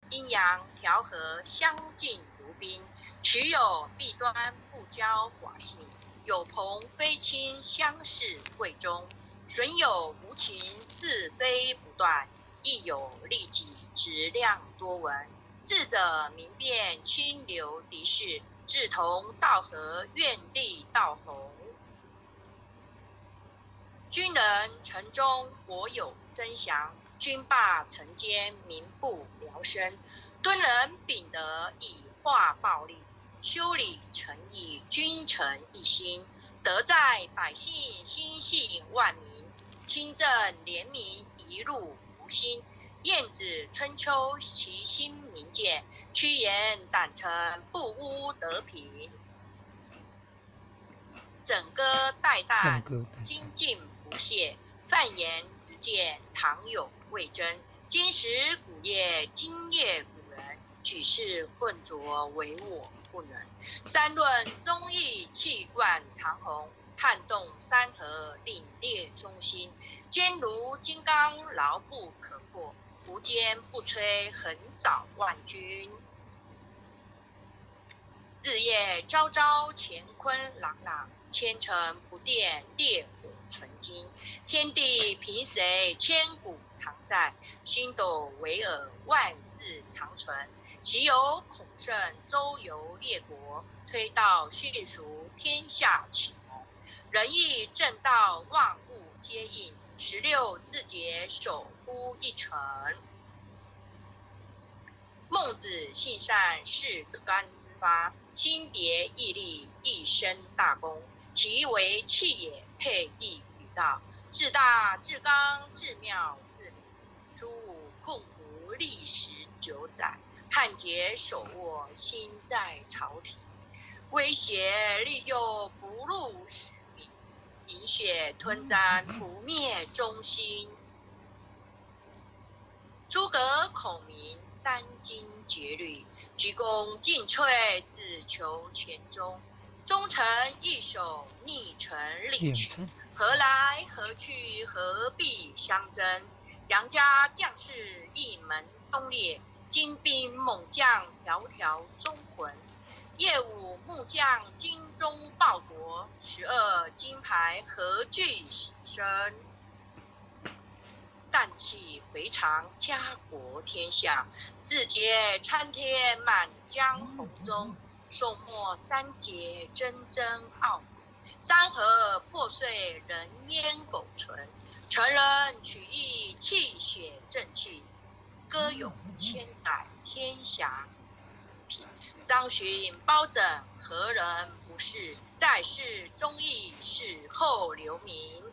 阴阳调和，相敬如宾。取有弊端，不骄寡性。有朋非亲，相视贵重。损有无情，是非不断。亦有利己，质量多闻。智者明辨，清流离世。志同道合，愿力道弘。君人城中，国有增祥。君霸臣奸，民不聊生。敦人秉德，以化暴力。修理诚意，君臣一心。德在百姓，心系万民。清正廉明，一入福心。晏子春秋，其心明鉴。屈原胆诚，不污德品。枕戈待旦，精进不懈。犯言直谏，堂有魏征。今时古业，今夜古人。举世混浊，唯我不能。三论忠义，气贯长虹。撼动山河，凛冽中心。坚如金刚，牢不可破。无坚不摧，横扫万军。日夜朝朝，乾坤朗朗。千城不变，烈火纯金。天地凭谁，千古常在。星斗惟尔，万世长存。其有孔圣，周游列国。推道训俗，天下启蒙。仁义正道，万物皆应。16字节，守乎一城。孟子性善，是端之发。亲别义立，一生大功。其为气也，配义与道。至大至刚，至妙至理。书武控胡，历时久载。汉节手握，心在朝廷。威胁利诱，不辱使命。饮血吞毡，不灭忠心。诸葛孔明，殚精竭虑。鞠躬尽瘁，只求全忠。忠诚义守，逆臣力取。何来何去，何必相争？杨家将士一门忠烈。精兵猛将，条条忠魂。夜舞木匠，精忠报国。12金牌，何惧死生？旦气回肠，家国天下。字节穿天，满江红中。宋末三杰，铮铮傲骨。山河破碎，人烟苟存。成人取义，气血正气。歌咏千载，天下平。张巡包拯，何人不是？在世忠义，死后留名。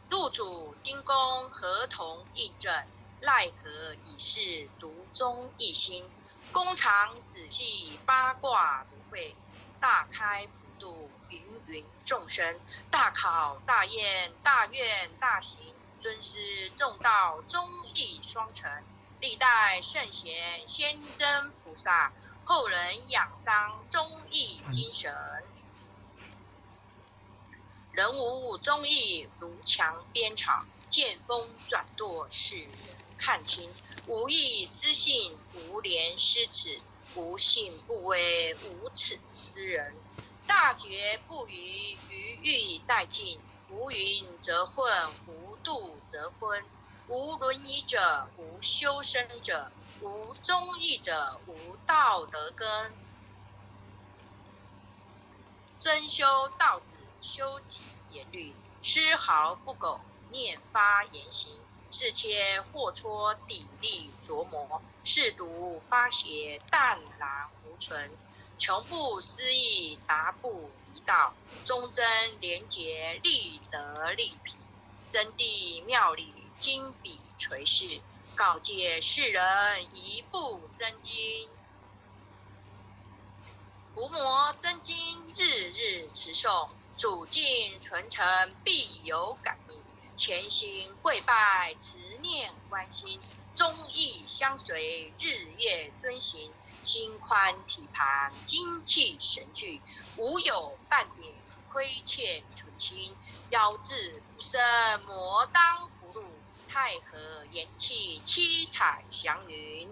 陆主丁公，合同印证。奈何已是独钟一心。公常仔细，八卦不会。大开普度，芸芸众生。大考大验，大愿大行。尊师重道，忠义双成。历代圣贤，先真菩萨。后人仰彰忠义精神。人无忠义，如墙边草。见风转舵，使人看清。无义失信，无廉失耻。无信不威，无耻失人。大节不渝，余欲殆尽。无云则混，无度则昏。无伦理者，无修身者。无忠义者，无道德根。真修道子，修己严律。丝毫不苟，念发言行。是切或戳，砥砺琢磨。是毒发邪，淡然无存。穷不思议，达不离道。忠贞廉洁，立德立品。真谛妙理，金笔垂世。告诫世人，一步真经。伏魔真经，日日持诵。主敬纯诚，必有感应。前行跪拜，慈念关心。忠义相随，日夜遵行。心宽体盘，精气神聚。无有半点亏欠纯清。妖志不生，魔当不入。太和延气七彩祥云，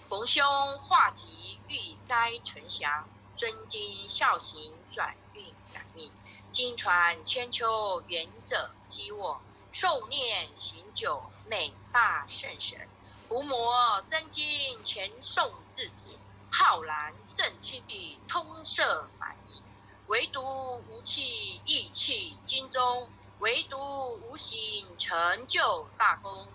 逢凶化吉，遇灾成祥，尊敬孝行，转运感应，经传千秋，远者激我，受念行久，美大圣神，伏魔真经，前诵至此，浩然正气，通摄满溢，唯独无气，意气经中，唯独无形，成就大功。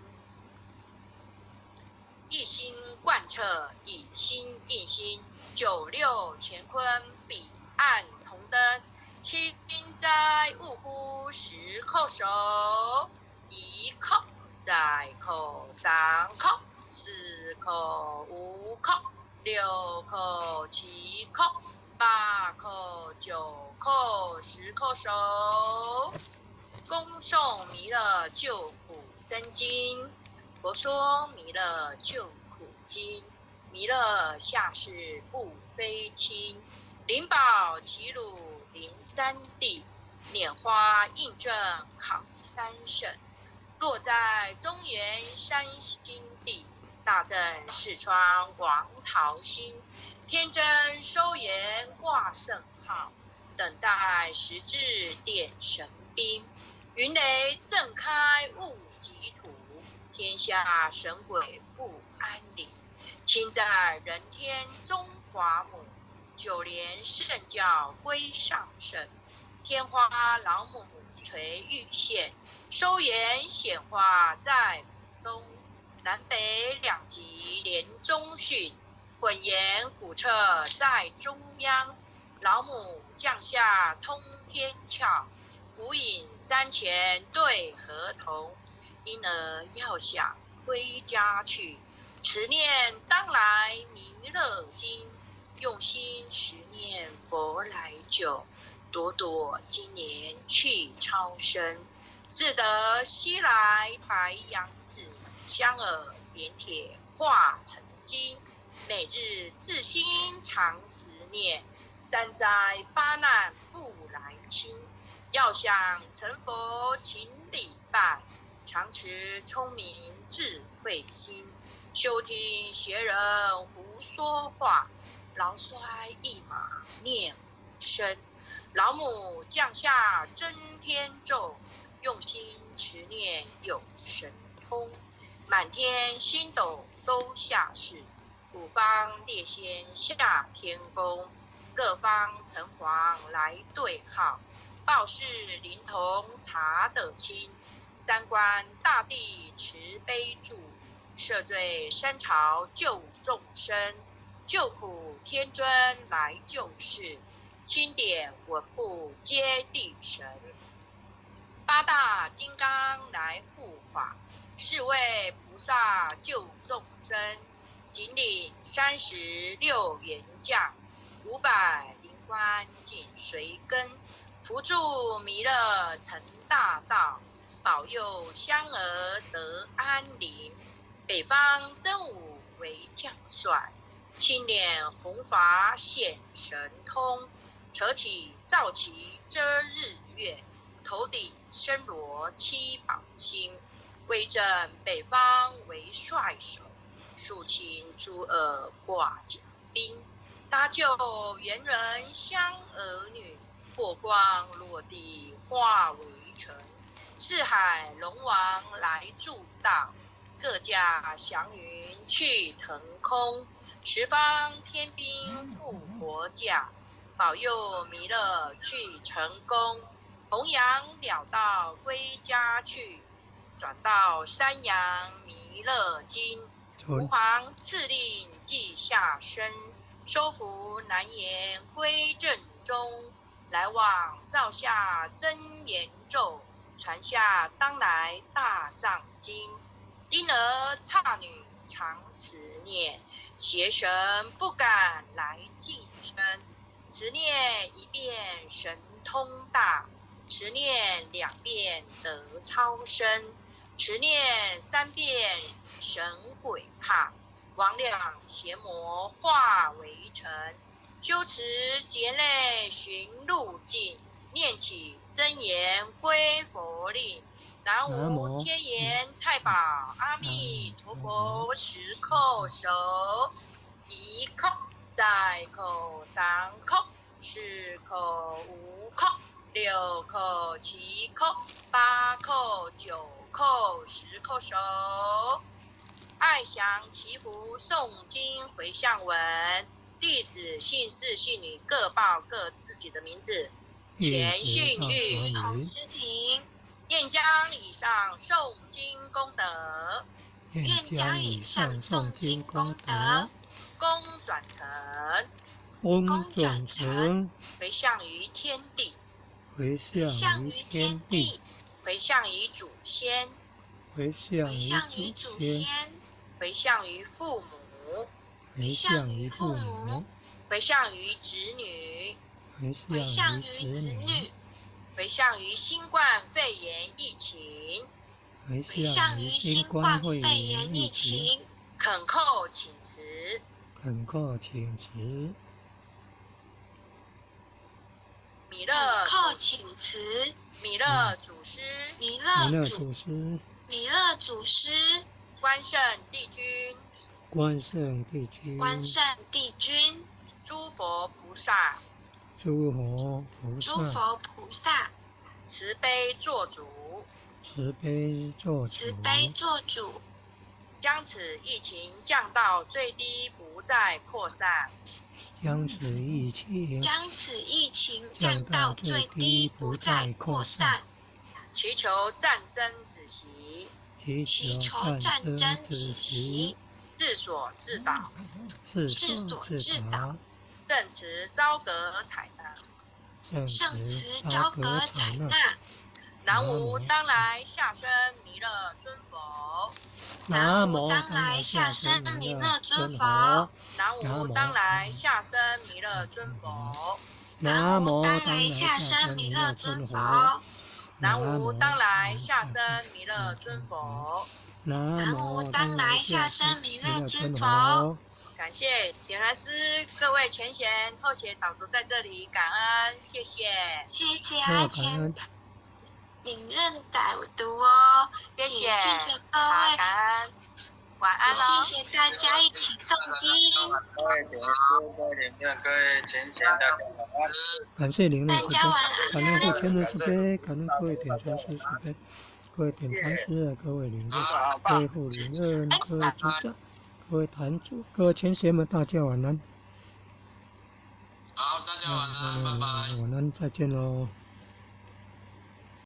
一心贯彻，以心印心，九六乾坤，彼岸同灯。七灾勿忽，十叩首，一叩再叩，三叩，四叩，五叩，六叩，七叩，八叩，九叩，十叩首。恭诵弥勒救苦真经。佛说弥勒救苦经，弥勒下世不非轻，灵宝齐鲁灵三地，拈花印证考三圣，落在中原山心地，大正四川王桃心，天真收言挂圣号，等待时至点神兵，云雷震开雾极土，天下神鬼不安宁，亲在人天中华母，九连圣教归上圣，天花老母垂玉线，收言显化在东，南北两极连中训，混言古彻在中央，老母降下通天窍，无影山前对合同，因而要想归家去，持念当来弥勒经，用心持念佛来救，朵朵今年去超生，自得西来白羊子，香耳点铁化成金，每日自心常持念，三灾八难不来侵，要想成佛请礼拜，常持聪明智慧心，休听邪人胡说话，劳衰一马念无声，老母降下真天咒，用心持念有神通，满天星斗都下世，五方列仙下天宫，各方城隍来对号，报事灵童查得清，三官大帝慈悲助，赦罪三朝救众生，救苦天尊来救世，钦点文部接地神，八大金刚来护法，四位菩萨救众生，紧领36员将，500灵官紧随跟，扶助弥勒成大道，保佑香儿得安宁。北方真武为将帅，青脸红发显神通，扯起皂旗遮日月，头顶身罗七宝星，威震北方为帅首，肃清诸恶挂甲兵，搭救猿人香儿女，破光落地化为尘，四海龙王来助道，各驾祥云去腾空，十方天兵复活驾，保佑弥勒去成功，弘扬了道归家去，转到山阳弥勒经，吾皇赐令记下身，收服难言归正中，来往造下真言咒，传下当来大藏经，因而刹女常持念，邪神不敢来近身，持念一遍神通大，持念2遍得超生，持念3遍神鬼怕，魍魉邪魔化为尘，修持劫内寻路径，念起真言归佛令，南无天眼太保阿弥陀佛，十叩首，一叩再叩三叩四叩五叩六叩七叩八叩九叩十叩首。爱详祈福诵经回向文，弟子姓氏姓女各报各自己的名字。前训玉洪师庭，愿将以上诵经功德，愿将以上诵经功德，功转成，回向于天地，回向于天地，回向于祖先，回向于祖先，回向于父母，回向于父母，回向于子女，回向于子女，回向于新冠肺炎疫情，回向于新冠肺炎疫情，恳叩请辞，恳叩请辞。弥勒叩请辞，弥勒祖师，弥勒祖师，关圣帝君，关圣帝君，关圣帝君，诸佛菩萨，诸佛菩萨，慈悲做主，慈悲做主，将此疫情降到最低，不再扩散。将此疫情降到最低，不再扩散。祈求战争止息，自所自导，圣慈昭阁采纳。南无当来下生弥勒尊佛，南无当来下生弥勒尊佛，南无当来下生弥勒尊佛，南无当来下生弥勒尊佛，南无当来下生弥勒尊佛，南无当来下生弥勒尊佛。感谢点燃师各位前贤后贤导读在这里，感恩，谢谢阿前领任导读哦，谢谢各位，感恩，晚安喽，谢谢大家一起诵经。各位点师、各位领任、各位前贤，大家晚安。感谢领任慈悲，感恩护前人慈悲，感恩各位点传师慈悲，各位点传师、各位领任、各位护领任、各位组长、各位坛主、各位前贤们，大家晚安。好，大家晚安，拜拜。晚安，再见喽。